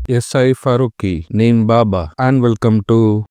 SI Faruqi, Neem Baba, and welcome to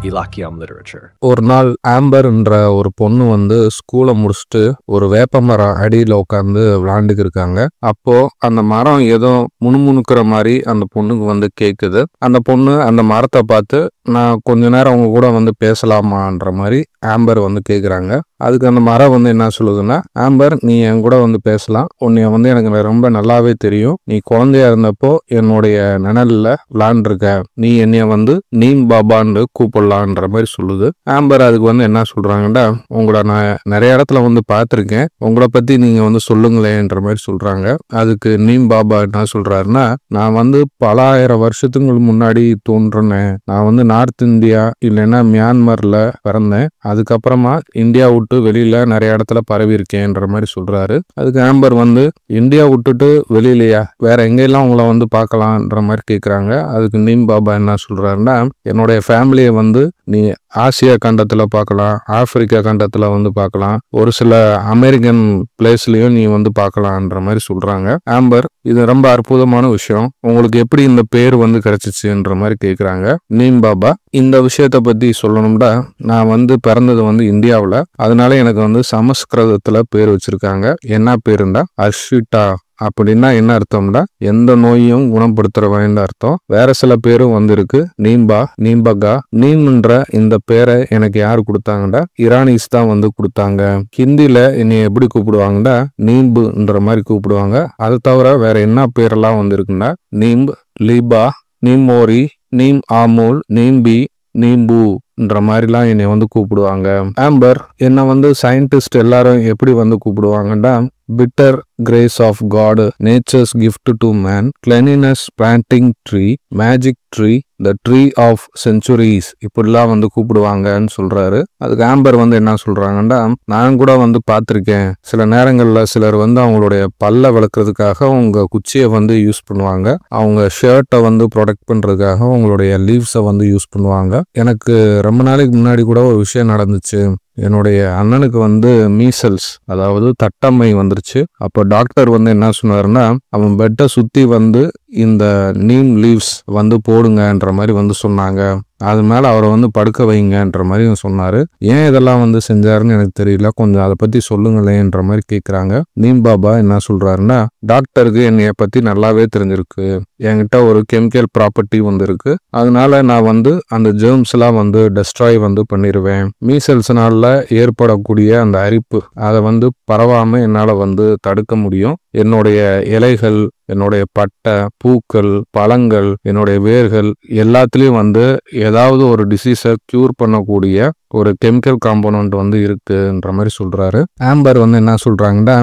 Elakiam literature. ஒரு நாள் ஆம்பர்ன்ற ஒரு பொண்ணு வந்து ஸ்கூலை முடிச்சுட்டு ஒரு வேப்ப மரம் அடியில் உட்காந்து விளையாண்டுக்கு இருக்காங்க. அப்போ அந்த மரம் ஏதோ முணுமுணுக்கிற மாதிரி அந்த பொண்ணுக்கு வந்து கேட்குது. அந்த பொண்ணு அந்த மரத்தை பார்த்து நான் கொஞ்ச நேரம் அவங்க கூட வந்து பேசலாமான்ற மாதிரி ஆம்பர் வந்து கேட்குறாங்க. அதுக்கு அந்த மரம் வந்து என்ன சொல்லுதுன்னா, ஆம்பர் நீ என் கூட வந்து பேசலாம், உன்னைய வந்து எனக்கு ரொம்ப நல்லாவே தெரியும், நீ குழந்தையா இருந்தப்போ என்னுடைய நிழல்ல விளாண்டுருக்க, நீ என்னைய வந்து நீம் பாபான்னு கூப்பிடலான்ற மாதிரி சொல்லுது. ஆம்பர் அதுக்கு வந்து என்ன சொல்றாங்கன்னா, உங்களை நான் நிறைய இடத்துல வந்து பார்த்துருக்கேன், உங்களை பத்தி நீங்க வந்து சொல்லுங்களேன்ற மாதிரி சொல்றாங்க. அதுக்கு நீம் பாபா என்ன சொல்றாருன்னா, நான் வந்து பல ஆயிரம் வருஷத்துக்கு முன்னாடி தோன்றினேன், நான் வந்து நார்த் இந்தியா இல்லைன்னா மியான்மர்ல பிறந்தேன், அதுக்கப்புறமா இந்தியா விட்டு வெளியில நிறைய இடத்துல பரவி இருக்கேன்ற மாதிரி சொல்றாரு. அதுக்கு ஆம்பர் வந்து இந்தியா விட்டுட்டு வெளியிலையா, வேற எங்கெல்லாம் உங்களை வந்து பார்க்கலான்ற மாதிரி கேட்குறாங்க. அதுக்கு நீம் பாபா என்ன சொல்றாருன்னா, என்னுடைய ஃபேமிலியை வந்து நீ ஆசியா கண்டத்துல பார்க்கலாம், ஆப்பிரிக்கா கண்டத்துல வந்து பார்க்கலாம், ஒரு சில அமெரிக்கன் பிளேஸ்லயும் நீ வந்து பார்க்கலான்ற மாதிரி சொல்றாங்க. ஆம்பர் இது ரொம்ப அற்புதமான விஷயம், உங்களுக்கு எப்படி இந்த பேர் வந்து கிடைச்சிச்சுன்ற மாதிரி கேட்குறாங்க. நீம் பாபா இந்த விஷயத்த பத்தி சொல்லணும்னா, நான் வந்து பிறந்தது வந்து இந்தியாவில், அதனால எனக்கு வந்து சமஸ்கிருதத்துல பேர் வச்சிருக்காங்க. என்ன பேருண்டா அர்ஷிட்டா, அப்படின்னா என்ன அர்த்தம்னா எந்த நோயையும் குணப்படுத்துறவன் அர்த்தம். வேற சில பேரும் வந்து இருக்கு, நீம்பா, நீம்பகா. நீம்ன்ற இந்த பேரை எனக்கு யாரு கொடுத்தாங்கடா, இரானிஸ் தான் வந்து கொடுத்தாங்க. ஹிந்தில என்னை எப்படி கூப்பிடுவாங்கடா, நீம்புன்ற மாதிரி கூப்பிடுவாங்க. அது தவிர வேற என்ன பேரெல்லாம் வந்து இருக்குன்னா, நீம்பு, லீபா, நீமோரி, நீம் ஆமூல், நீம்பி, நீம்புன்ற மாதிரிலாம் என்னை வந்து கூப்பிடுவாங்க. ஆம்பர் என்னை வந்து சயின்டிஸ்ட் எல்லாரும் எப்படி வந்து கூப்பிடுவாங்கன்னா, bitter grace of God, nature's gift to man, cleanliness planting tree, magic tree, the tree of centuries, இப்படிலாம் வந்து கூப்பிடுவாங்கன்னு சொல்றாரு. அதுக்கு ஆம்பர் வந்து என்ன சொல்றாங்கன்னா, நான் கூட வந்து பார்த்துருக்கேன், சில நேரங்களில் சிலர் வந்து அவங்களுடைய பல்ல விளக்குறதுக்காக அவங்க குச்சியை வந்து யூஸ் பண்ணுவாங்க, அவங்க ஷர்ட்டை வந்து ப்ரொடெக்ட் பண்ணுறதுக்காக அவங்களுடைய லீவ்ஸை வந்து யூஸ் பண்ணுவாங்க. எனக்கு ரொம்ப நாளைக்கு முன்னாடி கூட ஒரு விஷயம் நடந்துச்சு. என்னுடைய அண்ணனுக்கு வந்து மீசல்ஸ், அதாவது தட்டம்மை வந்துருச்சு. அப்போ டாக்டர் வந்து என்ன சொன்னாருன்னா, அவன் பெட்டை சுற்றி வந்து இந்த நீம் லீவ்ஸ் வந்து போடுங்கன்ற மாதிரி வந்து சொன்னாங்க, அது மேலே அவரை வந்து படுக்க வைங்கன்ற மாதிரி சொன்னார். ஏன் இதெல்லாம் வந்து செஞ்சாருன்னு எனக்கு தெரியல, கொஞ்சம் அதை பற்றி சொல்லுங்களேன்ற மாதிரி கேட்குறாங்க. நீம் பாபா என்ன சொல்கிறாருன்னா, டாக்டருக்கு என்னைய பற்றி நல்லாவே தெரிஞ்சிருக்கு, என்கிட்ட ஒரு கெமிக்கல் ப்ராப்பர்ட்டி வந்து இருக்கு, அதனால நான் வந்து அந்த ஜெர்ம்ஸ்லாம் வந்து டெஸ்ட்ராய் வந்து பண்ணிடுவேன். மீசல்ஸ்னால ஏற்படக்கூடிய அந்த அரிப்பு அதை வந்து பரவாமல் என்னால் வந்து தடுக்க முடியும். என்னுடைய இலைகள், என்னுடைய பட்டை, பூக்கள், பழங்கள், என்னுடைய வேர்கள் எல்லாத்துலேயும் வந்து ஏதாவது ஒரு டிசீஸை க்யூர் பண்ணக்கூடிய ஒரு கெமிக்கல் காம்போனன்ட் வந்து இருக்குன்ற மாதிரி சொல்றாரு. ஆம்பர் வந்து என்ன சொல்றாங்கன்னா,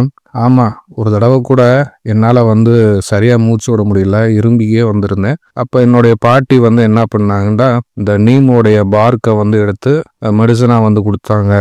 ஆமா, ஒரு தடவை கூட என்னால் வந்து சரியா மூச்சு விட முடியல, இரும்பியே வந்திருந்தேன். அப்போ என்னுடைய பாட்டி வந்து என்ன பண்ணாங்கன்னா, இந்த நீமோடைய பார்க்கை வந்து எடுத்து மெடிசனா வந்து கொடுத்தாங்க.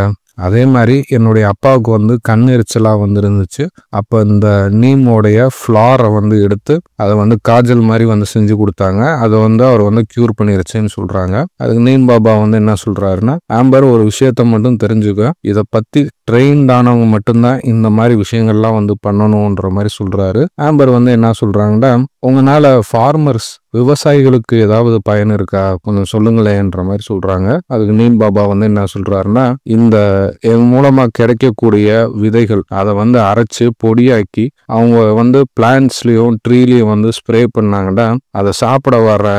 அதே மாதிரி என்னுடைய அப்பாவுக்கு வந்து கண் எரிச்சலாக வந்து இருந்துச்சு. அப்போ இந்த நீமோடைய ஃப்ளாரை வந்து எடுத்து அதை வந்து காஜல் மாதிரி வந்து செஞ்சு கொடுத்தாங்க, அதை வந்து அவர் வந்து க்யூர் பண்ணிருச்சுன்னு சொல்கிறாங்க. அதுக்கு நீம் பாபா வந்து என்ன சொல்கிறாருன்னா, ஆம்பர் ஒரு விஷயத்த மட்டும் தெரிஞ்சுக்க, இதை பற்றி ட்ரெயின்டானவங்க மட்டும்தான் இந்த மாதிரி விஷயங்கள்லாம் வந்து பண்ணணுன்ற மாதிரி சொல்கிறாரு. ஆம்பர் வந்து என்ன சொல்கிறாங்கன்னா, உங்களால் ஃபார்மர்ஸ், விவசாயிகளுக்கு ஏதாவது பயன் இருக்கா, கொஞ்சம் சொல்லுங்களேன்ற மாதிரி சொல்கிறாங்க. அதுக்கு நீம் பாபா வந்து என்ன சொல்கிறாருன்னா, இந்த என் மூலமாக கிடைக்கக்கூடிய விதைகள் அதை வந்து அரைச்சு பொடியாக்கி அவங்க வந்து பிளான்ட்ஸ்லேயும் ட்ரீலையும் வந்து ஸ்ப்ரே பண்ணாங்கன்னா, அதை சாப்பிட வர்ற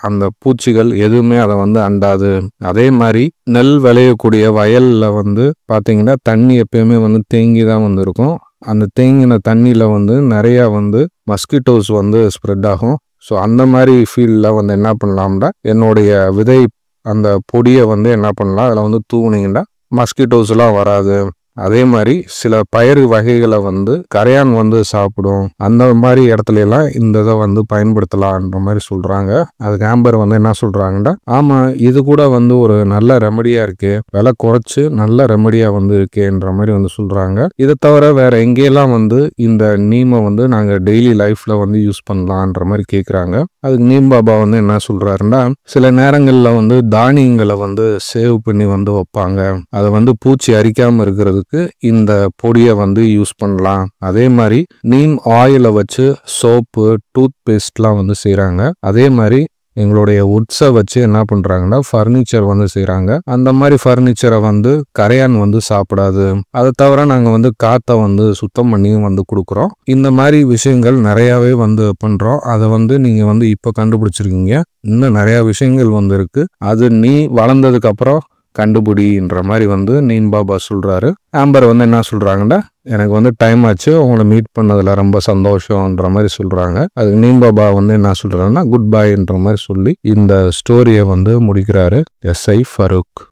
அந்த பூச்சிகள் எதுவுமே அதை வந்து அண்டாது. அதே மாதிரி நெல் விளையக்கூடிய வயலில் வந்து பார்த்தீங்கன்னா தண்ணி எப்பயுமே வந்து தேங்கி தான் வந்து இருக்கும். அந்த தேங்கின தண்ணியில் வந்து நிறையா வந்து மஸ்கிட்டோஸ் வந்து ஸ்ப்ரெட் ஆகும். ஸோ அந்த மாதிரி ஃபீல்டில் வந்து என்ன பண்ணலாம்னா, என்னுடைய விதை அந்த பொடியை வந்து என்ன பண்ணலாம், அதில் வந்து தூவுனீங்கன்னா மஸ்கிட்டோஸ்லாம் வராது. அதே மாதிரி சில பயிறு வகைகளை வந்து கரையான் வந்து சாப்பிடும், அந்த மாதிரி இடத்துல எல்லாம் இந்த இதை வந்து பயன்படுத்தலான்ற மாதிரி சொல்றாங்க. அதுக்கு ஆம்பர் வந்து என்ன சொல்றாங்கன்னா, ஆமா, இது கூட வந்து ஒரு நல்ல ரெமடியா இருக்கு, விலை குறைச்சு நல்ல ரெமடியா வந்து இருக்கேன்ற மாதிரி வந்து சொல்றாங்க. இதை தவிர வேற எங்கெல்லாம் வந்து இந்த நீமை வந்து நாங்க டெய்லி லைஃப்ல வந்து யூஸ் பண்ணலான்ற மாதிரி கேட்குறாங்க. அதுக்கு நீம் பாபா வந்து என்ன சொல்றாருன்னா, சில நேரங்களில் வந்து தானியங்களை வந்து சேவ் பண்ணி வந்து வைப்பாங்க, அதை வந்து பூச்சி அரிக்காம இருக்கிறதுக்கு பண்ணுறதுக்கு இந்த பொடியை வந்து யூஸ் பண்ணலாம். அதே மாதிரி நீம் ஆயிலை வச்சு சோப்பு, டூத் பேஸ்ட்லாம் வந்து செய்கிறாங்க. அதே மாதிரி எங்களுடைய வுட்ஸை வச்சு என்ன பண்ணுறாங்கன்னா ஃபர்னிச்சர் வந்து செய்கிறாங்க. அந்த மாதிரி ஃபர்னிச்சரை வந்து கரையான் வந்து சாப்பிடாது. அதை தவிர நாங்கள் வந்து காற்றை வந்து சுத்தம் பண்ணியும் வந்து கொடுக்குறோம். இந்த மாதிரி விஷயங்கள் நிறையாவே வந்து பண்ணுறோம். அதை வந்து நீங்கள் வந்து இப்போ கண்டுபிடிச்சிருக்கீங்க. இன்னும் நிறையா விஷயங்கள் வந்து இருக்குது. அது நீ வளர்ந்ததுக்கப்புறம் கண்டுபிடின்ற மாதிரி வந்து நீம் பாபா சொல்கிறாரு. ஆம்பர் வந்து என்ன சொல்கிறாங்கன்னா, எனக்கு வந்து டைம் ஆச்சு, உங்களை மீட் பண்ணதில் ரொம்ப சந்தோஷம்ன்ற மாதிரி சொல்கிறாங்க. அதுக்கு நீம் பாபா வந்து என்ன சொல்கிறாங்கன்னா குட் பைன்ற மாதிரி சொல்லி இந்த ஸ்டோரியை வந்து முடிக்கிறாரு. எஸ்ஐ ஃபரூக்.